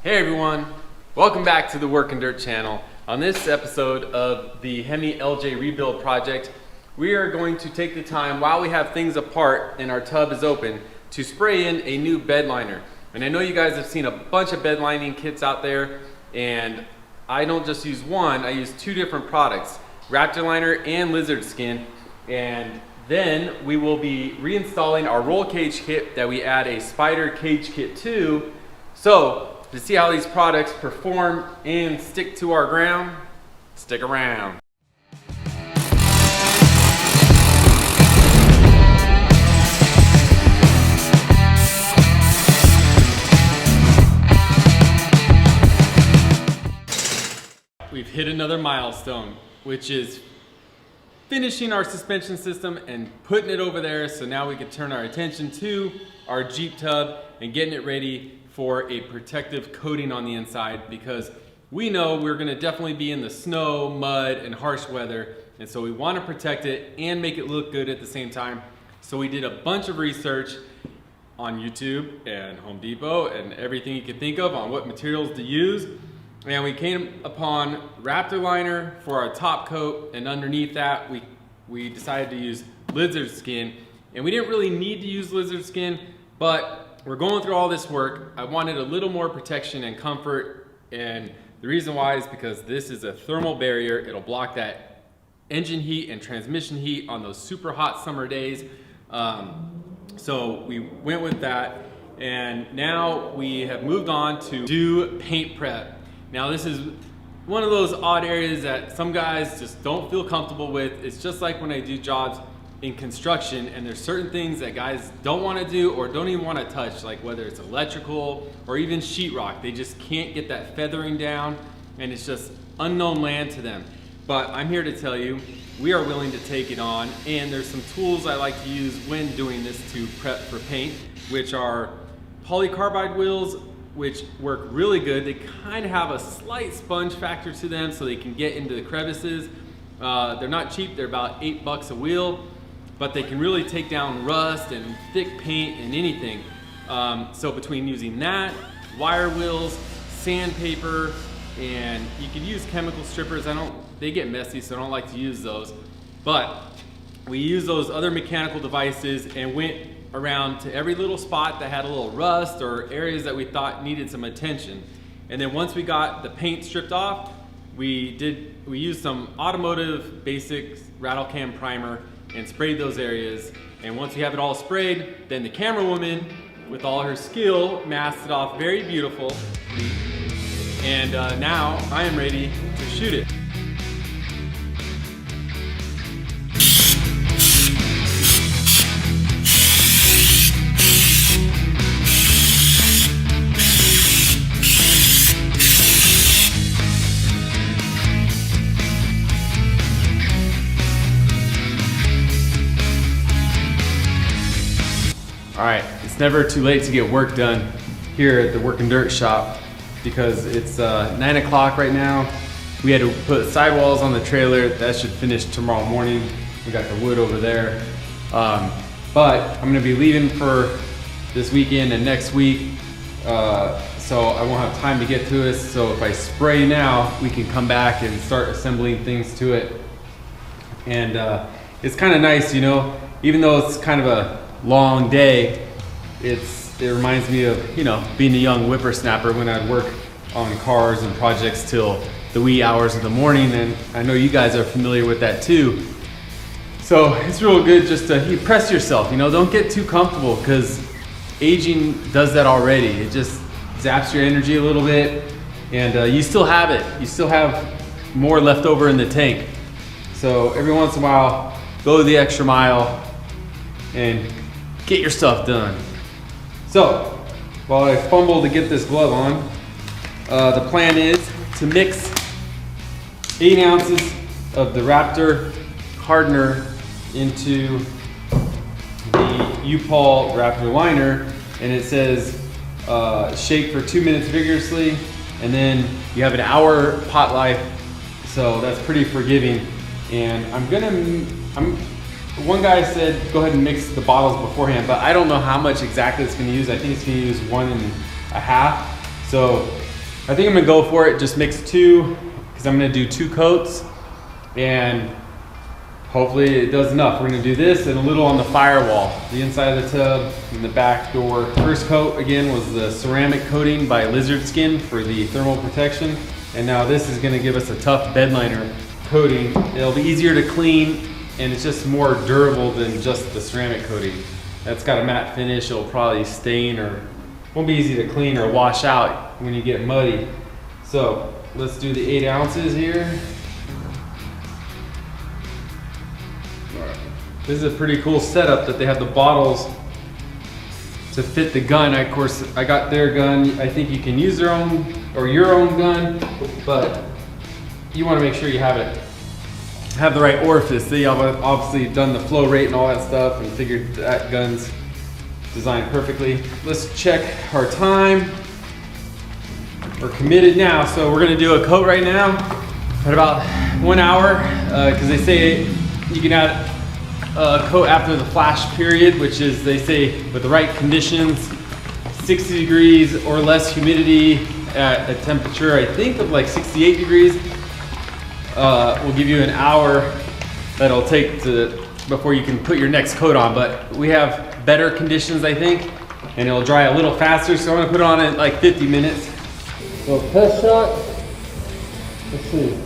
Hey everyone, welcome back to the Work and Dirt channel. On this episode of the Hemi LJ Rebuild Project, we are going to take the time while we have things apart and our tub is open to spray in a new bed liner. And I know you guys have seen a bunch of bed lining kits out there, and I don't just use one, I use two different products, Raptor liner and lizard skin. And then we will be reinstalling our roll cage kit that we add a spider cage kit to. So to see how these products perform and stick to our ground, stick around. We've hit another milestone, which is finishing our suspension system and putting it over there, so now we can turn our attention to our Jeep tub and getting it ready for a protective coating on the inside, because we know we're going to definitely be in the snow, mud, and harsh weather, and so we want to protect it and make it look good at the same time. So we did a bunch of research on YouTube and Home Depot and everything you can think of on what materials to use. And we came upon Raptor liner for our top coat, and underneath that we decided to use lizard skin. And we didn't really need to use lizard skin, but we're going through all this work. I wanted a little more protection and comfort, and the reason why is because this is a thermal barrier. It'll block that engine heat and transmission heat on those super hot summer days. So we went with that, and now we have moved on to do paint prep. Now this is one of those odd areas that some guys just don't feel comfortable with. It's just like when I do jobs in construction, and there's certain things that guys don't want to do or don't even want to touch, like whether it's electrical or even sheetrock. They just can't get that feathering down, and it's just unknown land to them. But I'm here to tell you, we are willing to take it on, and there's some tools I like to use when doing this to prep for paint, which are polycarbide wheels, which work really good. They kind of have a slight sponge factor to them, so they can get into the crevices. They're not cheap, they're about $8 a wheel, but they can really take down rust and thick paint and anything. So between using that, wire wheels, sandpaper, and you could use chemical strippers. They get messy, so I don't like to use those. But we use those other mechanical devices and went around to every little spot that had a little rust or areas that we thought needed some attention. And then once we got the paint stripped off, we used some automotive basics rattle can primer and sprayed those areas. And once we have it all sprayed, then the camera woman, with all her skill, masked it off very beautiful. And now I am ready to shoot it. All right, it's never too late to get work done here at the Work and Dirt shop, because it's 9 o'clock right now. We had to put sidewalls on the trailer. That should finish tomorrow morning. We got the wood over there. But I'm gonna be leaving for this weekend and next week, so I won't have time to get to it. So if I spray now, we can come back and start assembling things to it. And it's kind of nice, you know, even though it's kind of a long day, it reminds me of, you know, being a young whippersnapper when I'd work on cars and projects till the wee hours of the morning, and I know you guys are familiar with that too. So it's real good just to press yourself, you know, don't get too comfortable, because aging does that already. It just zaps your energy a little bit, and you still have it. You still have more left over in the tank. So every once in a while, go the extra mile and get your stuff done. So while I fumble to get this glove on, the plan is to mix 8 ounces of the Raptor hardener into the U-POL Raptor liner, and it says shake for 2 minutes vigorously, and then you have an hour pot life, so that's pretty forgiving. And one guy said go ahead and mix the bottles beforehand, but I don't know how much exactly it's going to use. I think it's going to use 1.5. So I think I'm gonna go for it, just mix 2, because I'm gonna do 2 coats, and hopefully it does enough. We're gonna do this and a little on the firewall, the inside of the tub and the back door. First coat, again, was the ceramic coating by Lizard Skin for the thermal protection. And now this is gonna give us a tough bed liner coating. It'll be easier to clean, and it's just more durable than just the ceramic coating. That's got a matte finish. It'll probably stain or won't be easy to clean or wash out when you get muddy. So let's do the 8 ounces here. This is a pretty cool setup that they have the bottles to fit the gun. Of course, I got their gun. I think you can use their own or your own gun, but you want to make sure you have the right orifice. They have obviously done the flow rate and all that stuff and figured that gun's designed perfectly. Let's check our time. We're committed now, so we're gonna do a coat right now at about 1 hour, because they say you can add a coat after the flash period, which is, they say, with the right conditions, 60 degrees or less humidity at a temperature, I think, of like 68 degrees, will give you an hour that'll take before you can put your next coat on. But we have better conditions, I think, and it'll dry a little faster, so I'm gonna put it on in like 50 minutes. So test shot, let's see.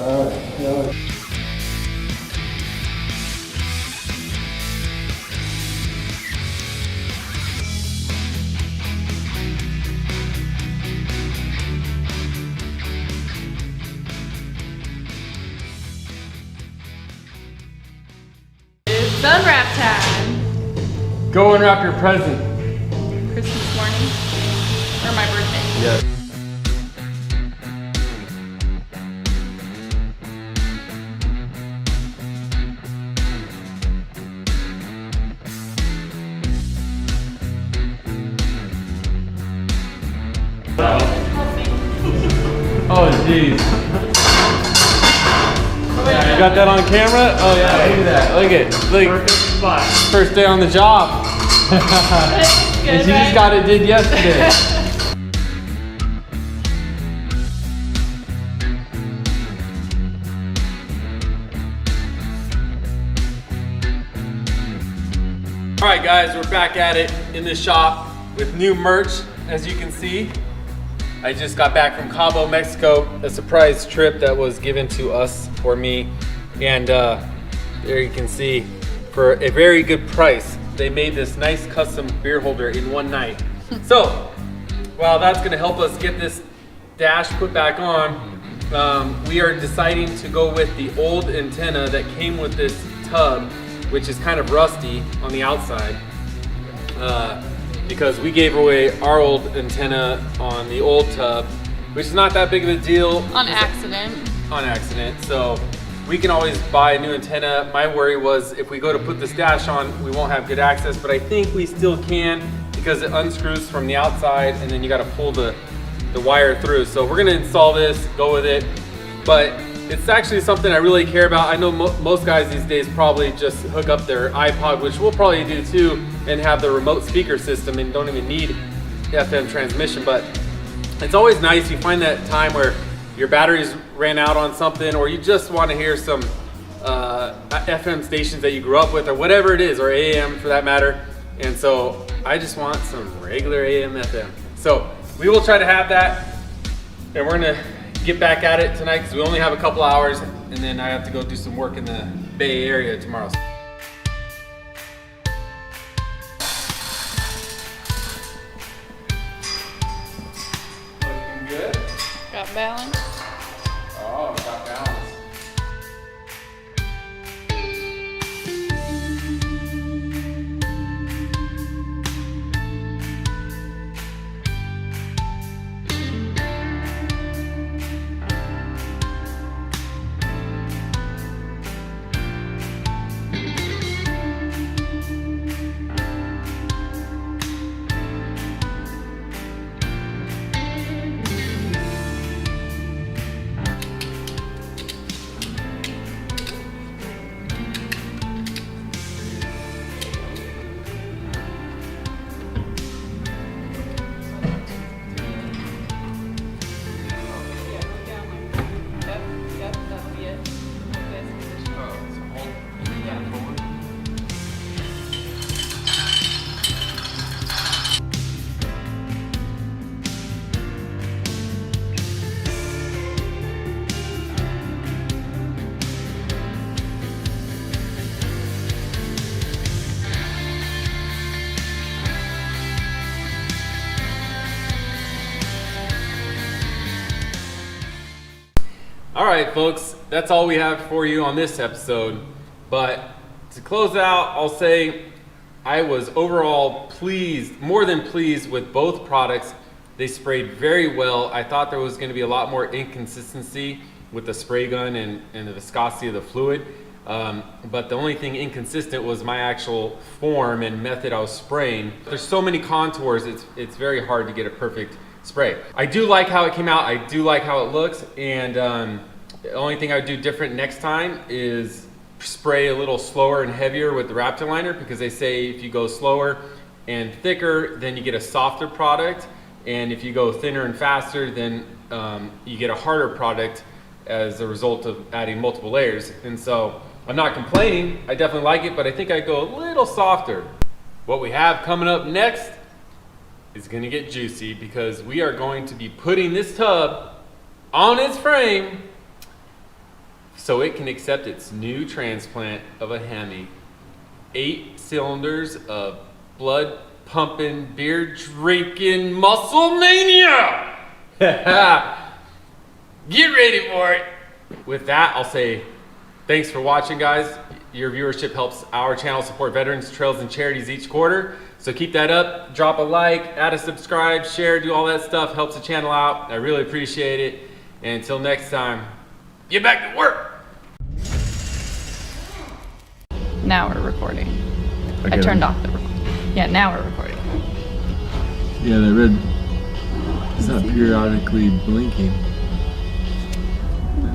All right, It's unwrap time. Go unwrap your present. Christmas morning, or my birthday. Yes. Oh, jeez. Yeah, you got that on camera? Oh yeah, look at that. Look at perfect spot. First day on the job. Good, and she right? just got it did yesterday. All right, guys, we're back at it in the shop with new merch, as you can see. I just got back from Cabo, Mexico, a surprise trip that was given to us for me. And there you can see, for a very good price, they made this nice custom beer holder in one night. So, while that's gonna help us get this dash put back on, we are deciding to go with the old antenna that came with this tub, which is kind of rusty on the outside. Because we gave away our old antenna on the old tub, which is not that big of a deal. On accident. On accident, so we can always buy a new antenna. My worry was if we go to put this dash on, we won't have good access, but I think we still can because it unscrews from the outside and then you gotta pull the wire through. So we're gonna install this, go with it, but it's actually something I really care about. I know most guys these days probably just hook up their iPod, which we'll probably do too, and have the remote speaker system and don't even need FM transmission. But it's always nice, you find that time where your batteries ran out on something, or you just want to hear some FM stations that you grew up with, or whatever it is, or AM for that matter. And so I just want some regular AM FM. So we will try to have that, and we're gonna get back at it tonight because we only have a couple hours, and then I have to go do some work in the Bay Area tomorrow. Looking good. Got balance. Oh, got balance. All right, folks, that's all we have for you on this episode. But to close out, I'll say I was overall pleased, more than pleased with both products. They sprayed very well. I thought there was going to be a lot more inconsistency with the spray gun and the viscosity of the fluid. But the only thing inconsistent was my actual form and method I was spraying. There's so many contours, it's very hard to get a perfect spray. I do like how it came out. I do like how it looks. And the only thing I would do different next time is spray a little slower and heavier with the Raptor liner, because they say if you go slower and thicker, then you get a softer product. And if you go thinner and faster, then you get a harder product as a result of adding multiple layers. And so I'm not complaining, I definitely like it, but I think I go a little softer. What we have coming up next is gonna get juicy, because we are going to be putting this tub on its frame so it can accept its new transplant of a Hemi. 8 cylinders of blood pumping, beer drinking muscle mania. Get ready for it. With that, I'll say thanks for watching, guys. Your viewership helps our channel support veterans, trails, and charities each quarter. So keep that up. Drop a like, add a subscribe, share, do all that stuff. Helps the channel out. I really appreciate it. And until next time, get back to work. Now we're recording. Okay. I turned off the recording. Yeah, now we're recording. Yeah, the red, it's not periodically blinking.